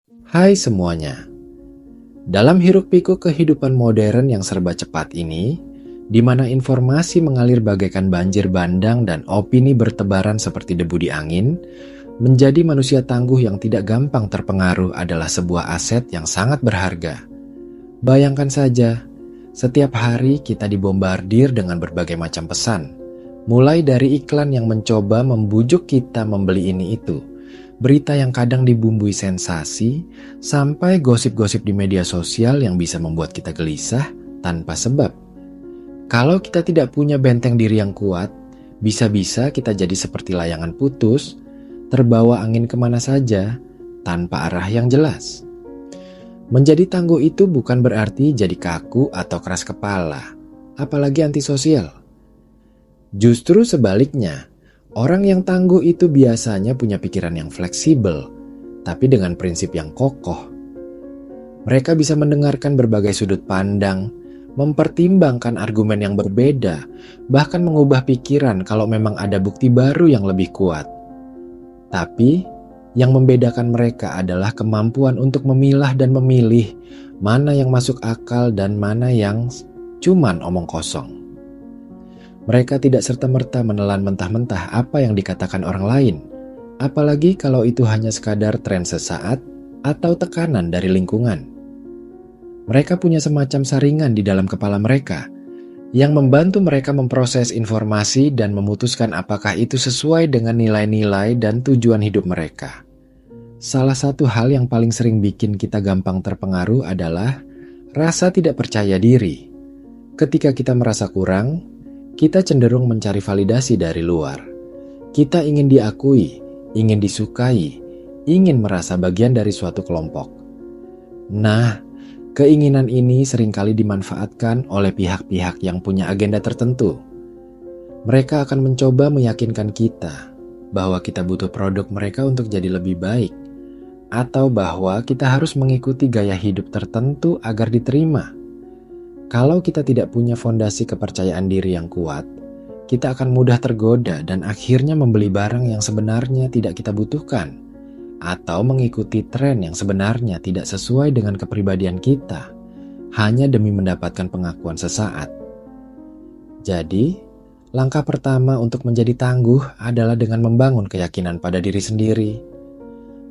Hai semuanya. Dalam hiruk-pikuk kehidupan modern yang serba cepat ini, di mana informasi mengalir bagaikan banjir bandang dan opini bertebaran seperti debu di angin, menjadi manusia tangguh yang tidak gampang terpengaruh adalah sebuah aset yang sangat berharga. Bayangkan saja, setiap hari kita dibombardir dengan berbagai macam pesan, mulai dari iklan yang mencoba membujuk kita membeli ini itu, berita yang kadang dibumbui sensasi, sampai gosip-gosip di media sosial yang bisa membuat kita gelisah tanpa sebab. Kalau kita tidak punya benteng diri yang kuat, bisa-bisa kita jadi seperti layangan putus, terbawa angin kemana saja, tanpa arah yang jelas. Menjadi tangguh itu bukan berarti jadi kaku atau keras kepala, apalagi antisosial. Justru sebaliknya, orang yang tangguh itu biasanya punya pikiran yang fleksibel, tapi dengan prinsip yang kokoh. Mereka bisa mendengarkan berbagai sudut pandang, mempertimbangkan argumen yang berbeda, bahkan mengubah pikiran kalau memang ada bukti baru yang lebih kuat. Tapi, yang membedakan mereka adalah kemampuan untuk memilah dan memilih mana yang masuk akal dan mana yang cuman omong kosong. Mereka tidak serta-merta menelan mentah-mentah apa yang dikatakan orang lain, apalagi kalau itu hanya sekadar tren sesaat atau tekanan dari lingkungan. Mereka punya semacam saringan di dalam kepala mereka yang membantu mereka memproses informasi dan memutuskan apakah itu sesuai dengan nilai-nilai dan tujuan hidup mereka. Salah satu hal yang paling sering bikin kita gampang terpengaruh adalah rasa tidak percaya diri. Ketika kita merasa kurang, kita cenderung mencari validasi dari luar. Kita ingin diakui, ingin disukai, ingin merasa bagian dari suatu kelompok. Nah, keinginan ini seringkali dimanfaatkan oleh pihak-pihak yang punya agenda tertentu. Mereka akan mencoba meyakinkan kita bahwa kita butuh produk mereka untuk jadi lebih baik, atau bahwa kita harus mengikuti gaya hidup tertentu agar diterima. Kalau kita tidak punya fondasi kepercayaan diri yang kuat, kita akan mudah tergoda dan akhirnya membeli barang yang sebenarnya tidak kita butuhkan, atau mengikuti tren yang sebenarnya tidak sesuai dengan kepribadian kita, hanya demi mendapatkan pengakuan sesaat. Jadi, langkah pertama untuk menjadi tangguh adalah dengan membangun keyakinan pada diri sendiri,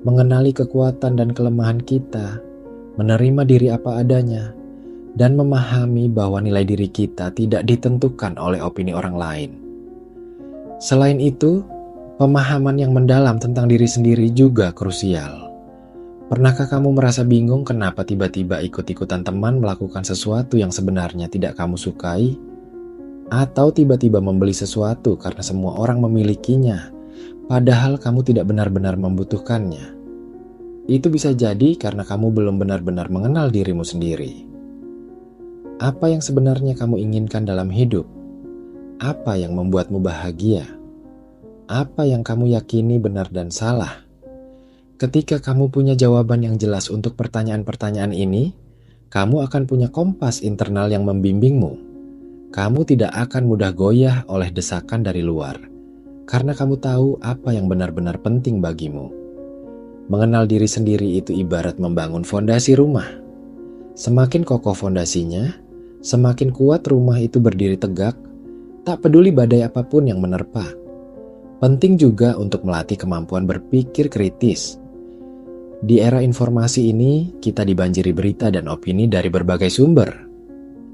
mengenali kekuatan dan kelemahan kita, menerima diri apa adanya, dan memahami bahwa nilai diri kita tidak ditentukan oleh opini orang lain. Selain itu, pemahaman yang mendalam tentang diri sendiri juga krusial. Pernahkah kamu merasa bingung kenapa tiba-tiba ikut-ikutan teman melakukan sesuatu yang sebenarnya tidak kamu sukai? Atau tiba-tiba membeli sesuatu karena semua orang memilikinya, padahal kamu tidak benar-benar membutuhkannya? Itu bisa jadi karena kamu belum benar-benar mengenal dirimu sendiri. Apa yang sebenarnya kamu inginkan dalam hidup? Apa yang membuatmu bahagia? Apa yang kamu yakini benar dan salah? Ketika kamu punya jawaban yang jelas untuk pertanyaan-pertanyaan ini, kamu akan punya kompas internal yang membimbingmu. Kamu tidak akan mudah goyah oleh desakan dari luar, karena kamu tahu apa yang benar-benar penting bagimu. Mengenal diri sendiri itu ibarat membangun fondasi rumah. Semakin kokoh fondasinya, semakin kuat rumah itu berdiri tegak, tak peduli badai apapun yang menerpa. Penting juga untuk melatih kemampuan berpikir kritis. Di era informasi ini, kita dibanjiri berita dan opini dari berbagai sumber.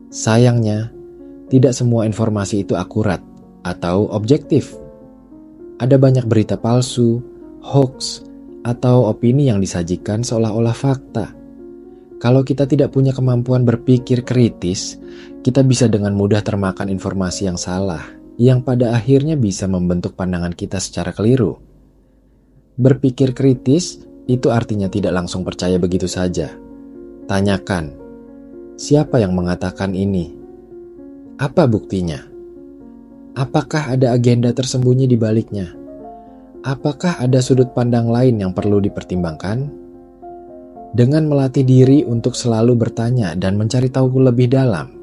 Sayangnya, tidak semua informasi itu akurat atau objektif. Ada banyak berita palsu, hoax, atau opini yang disajikan seolah-olah fakta. Kalau kita tidak punya kemampuan berpikir kritis, kita bisa dengan mudah termakan informasi yang salah, yang pada akhirnya bisa membentuk pandangan kita secara keliru. Berpikir kritis itu artinya tidak langsung percaya begitu saja. Tanyakan, siapa yang mengatakan ini? Apa buktinya? Apakah ada agenda tersembunyi di baliknya? Apakah ada sudut pandang lain yang perlu dipertimbangkan? Dengan melatih diri untuk selalu bertanya dan mencari tahu lebih dalam,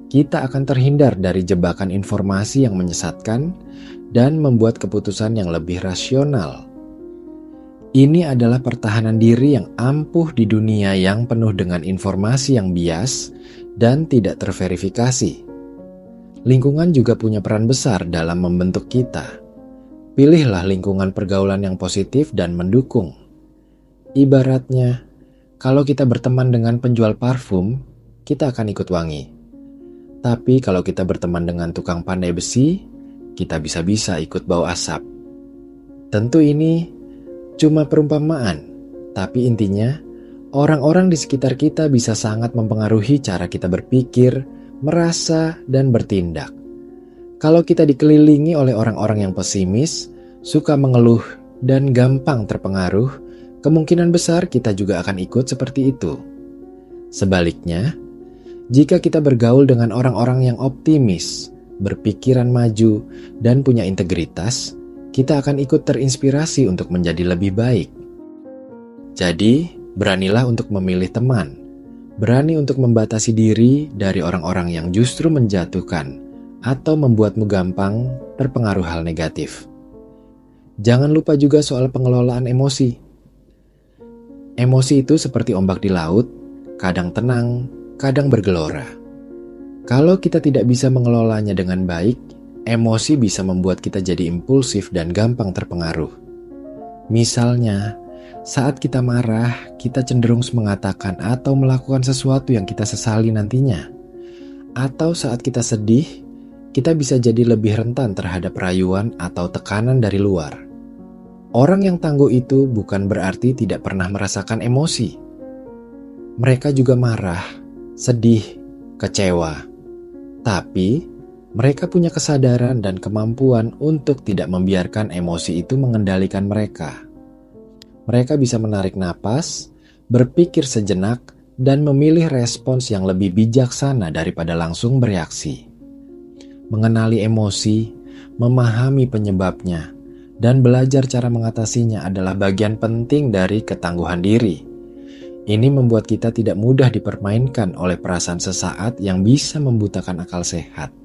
kita akan terhindar dari jebakan informasi yang menyesatkan dan membuat keputusan yang lebih rasional. Ini adalah pertahanan diri yang ampuh di dunia yang penuh dengan informasi yang bias dan tidak terverifikasi. Lingkungan juga punya peran besar dalam membentuk kita. Pilihlah lingkungan pergaulan yang positif dan mendukung. Ibaratnya, kalau kita berteman dengan penjual parfum, kita akan ikut wangi. Tapi kalau kita berteman dengan tukang pandai besi, kita bisa-bisa ikut bau asap. Tentu ini cuma perumpamaan, tapi intinya orang-orang di sekitar kita bisa sangat mempengaruhi cara kita berpikir, merasa, dan bertindak. Kalau kita dikelilingi oleh orang-orang yang pesimis, suka mengeluh, dan gampang terpengaruh, kemungkinan besar kita juga akan ikut seperti itu. Sebaliknya, jika kita bergaul dengan orang-orang yang optimis, berpikiran maju, dan punya integritas, kita akan ikut terinspirasi untuk menjadi lebih baik. Jadi, beranilah untuk memilih teman. Berani untuk membatasi diri dari orang-orang yang justru menjatuhkan atau membuatmu gampang terpengaruh hal negatif. Jangan lupa juga soal pengelolaan emosi. Emosi itu seperti ombak di laut, kadang tenang, kadang bergelora. Kalau kita tidak bisa mengelolanya dengan baik, emosi bisa membuat kita jadi impulsif dan gampang terpengaruh. Misalnya, saat kita marah, kita cenderung mengatakan atau melakukan sesuatu yang kita sesali nantinya. Atau saat kita sedih, kita bisa jadi lebih rentan terhadap rayuan atau tekanan dari luar. Orang yang tangguh itu bukan berarti tidak pernah merasakan emosi. Mereka juga marah, sedih, kecewa. Tapi, mereka punya kesadaran dan kemampuan untuk tidak membiarkan emosi itu mengendalikan mereka. Mereka bisa menarik napas, berpikir sejenak, dan memilih respons yang lebih bijaksana daripada langsung bereaksi. Mengenali emosi, memahami penyebabnya, dan belajar cara mengatasinya adalah bagian penting dari ketangguhan diri. Ini membuat kita tidak mudah dipermainkan oleh perasaan sesaat yang bisa membutakan akal sehat.